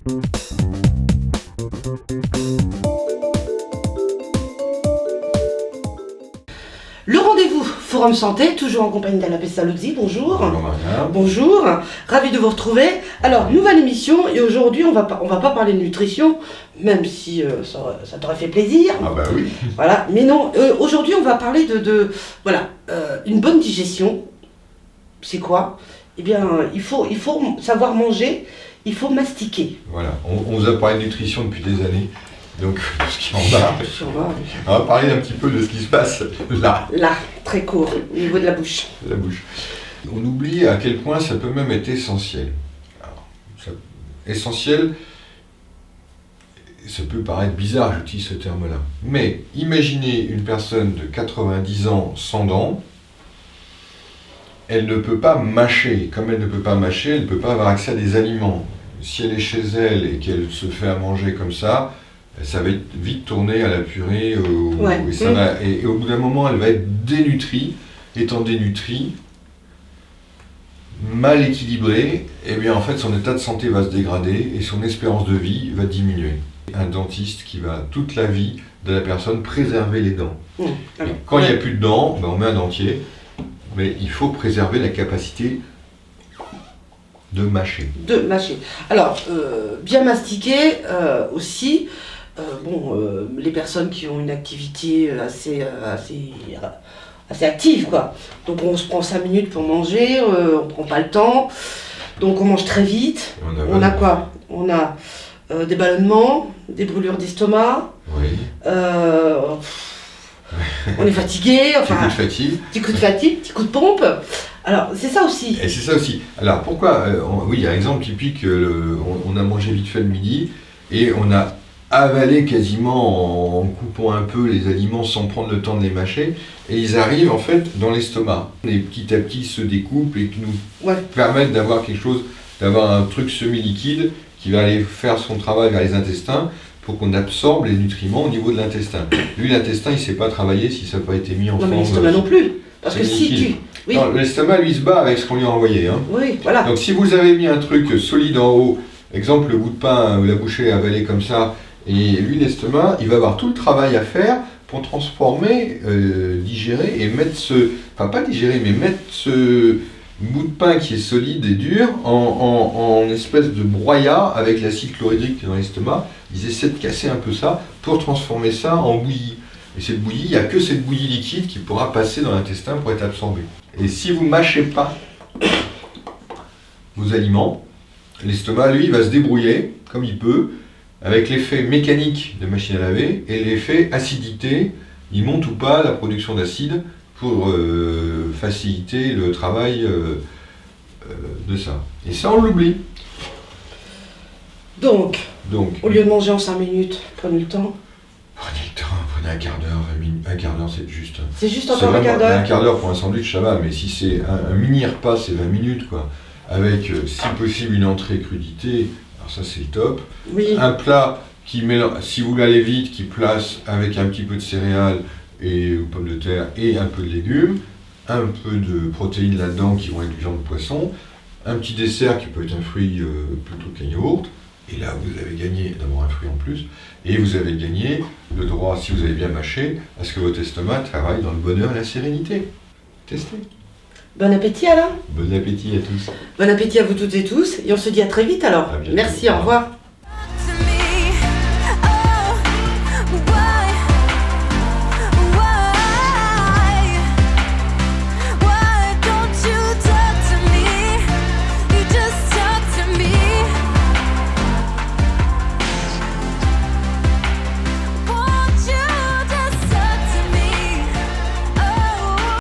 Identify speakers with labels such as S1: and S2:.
S1: Le rendez-vous Forum Santé, toujours en compagnie d'Anna Pestalozzi, bonjour.
S2: Bonjour Maria.
S1: Bonjour, ravi de vous retrouver. Alors, nouvelle émission, et aujourd'hui on va pas parler de nutrition, même si ça t'aurait fait plaisir.
S2: Ah bah oui.
S1: Voilà, mais non, aujourd'hui on va parler une bonne digestion. C'est quoi? Eh bien, il faut savoir manger, il faut mastiquer.
S2: Voilà, on vous a parlé de nutrition depuis des années, donc tout ce qui en va. On va parler un petit peu de ce qui se passe là.
S1: Là, très court, au niveau de la bouche.
S2: La bouche. On oublie à quel point ça peut même être essentiel. Alors, essentiel, ça peut paraître bizarre, j'utilise ce terme-là. Mais imaginez une personne de 90 ans sans dents, elle ne peut pas mâcher. Comme elle ne peut pas mâcher, elle ne peut pas avoir accès à des aliments. Si elle est chez elle et qu'elle se fait à manger comme ça va vite tourner à la purée. Et au bout d'un moment, elle va être dénutrie. Étant dénutrie, mal équilibrée, et bien en fait son état de santé va se dégrader et son espérance de vie va diminuer. Un dentiste qui va toute la vie de la personne préserver les dents. Quand il n'y a plus de dents, on met un dentier. Mais il faut préserver la capacité de mâcher.
S1: Alors, bien mastiquer aussi. Les personnes qui ont une activité assez active, quoi. Donc on se prend 5 minutes pour manger, on prend pas le temps. Donc on mange très vite. On a quoi? On a des ballonnements, des brûlures d'estomac.
S2: Oui.
S1: On est fatigué, enfin. Petit coup de fatigue, petit coup de pompe. Alors, c'est ça aussi.
S2: Et c'est ça aussi. Alors, pourquoi oui, il y a un exemple typique, on a mangé vite fait le midi et on a avalé quasiment en coupant un peu les aliments sans prendre le temps de les mâcher et ils arrivent en fait dans l'estomac. Et petit à petit ils se découpent et qui nous permettent d'avoir quelque chose, d'avoir un truc semi-liquide qui va aller faire son travail vers les intestins pour qu'on absorbe les nutriments au niveau de l'intestin. Lui, l'intestin, il ne sait pas travailler si ça n'a pas été mis en forme.
S1: Non, mais l'estomac non plus. Parce que si tu...
S2: Oui. Non, l'estomac, lui, se bat avec ce qu'on lui a envoyé. Hein.
S1: Oui, voilà.
S2: Donc si vous avez mis un truc solide en haut, exemple le bout de pain ou la bouchée avalée comme ça, et lui, l'estomac, il va avoir tout le travail à faire pour transformer, digérer et mettre enfin pas digérer, mais mettre ce bout de pain qui est solide et dur en espèce de broyat avec l'acide chlorhydrique qui est dans l'estomac. Ils essaient de casser un peu ça pour transformer ça en bouillie. Et cette bouillie, il n'y a que cette bouillie liquide qui pourra passer dans l'intestin pour être absorbée. Et si vous ne mâchez pas vos aliments, l'estomac, lui, va se débrouiller comme il peut avec l'effet mécanique de machine à laver et l'effet acidité. Il monte ou pas la production d'acide pour faciliter le travail de ça. Et ça, on l'oublie.
S1: Donc, au lieu de manger en 5 minutes, prenez le temps.
S2: Prenez le temps, prenez un quart d'heure, 20 minutes. Un quart d'heure, c'est juste.
S1: C'est juste encore un quart d'heure.
S2: Un quart d'heure pour un sandwich, ça va, mais si c'est un mini repas, c'est 20 minutes, quoi. Avec, si possible, une entrée crudité, alors ça, c'est le top.
S1: Oui.
S2: Un plat qui mélange, si vous l'allez vite, qui place avec un petit peu de céréales et pommes de terre et un peu de légumes, un peu de protéines là-dedans qui vont être du viande de poisson, un petit dessert qui peut être un fruit plutôt qu'un yaourt. Et là, vous avez gagné d'avoir un fruit en plus, et vous avez gagné le droit, si vous avez bien mâché, à ce que votre estomac travaille dans le bonheur et la sérénité. Testez.
S1: Bon appétit alors.
S2: Bon appétit à tous.
S1: Bon appétit à vous toutes et tous, et on se dit à très vite alors.
S2: À bientôt.
S1: Merci, au revoir.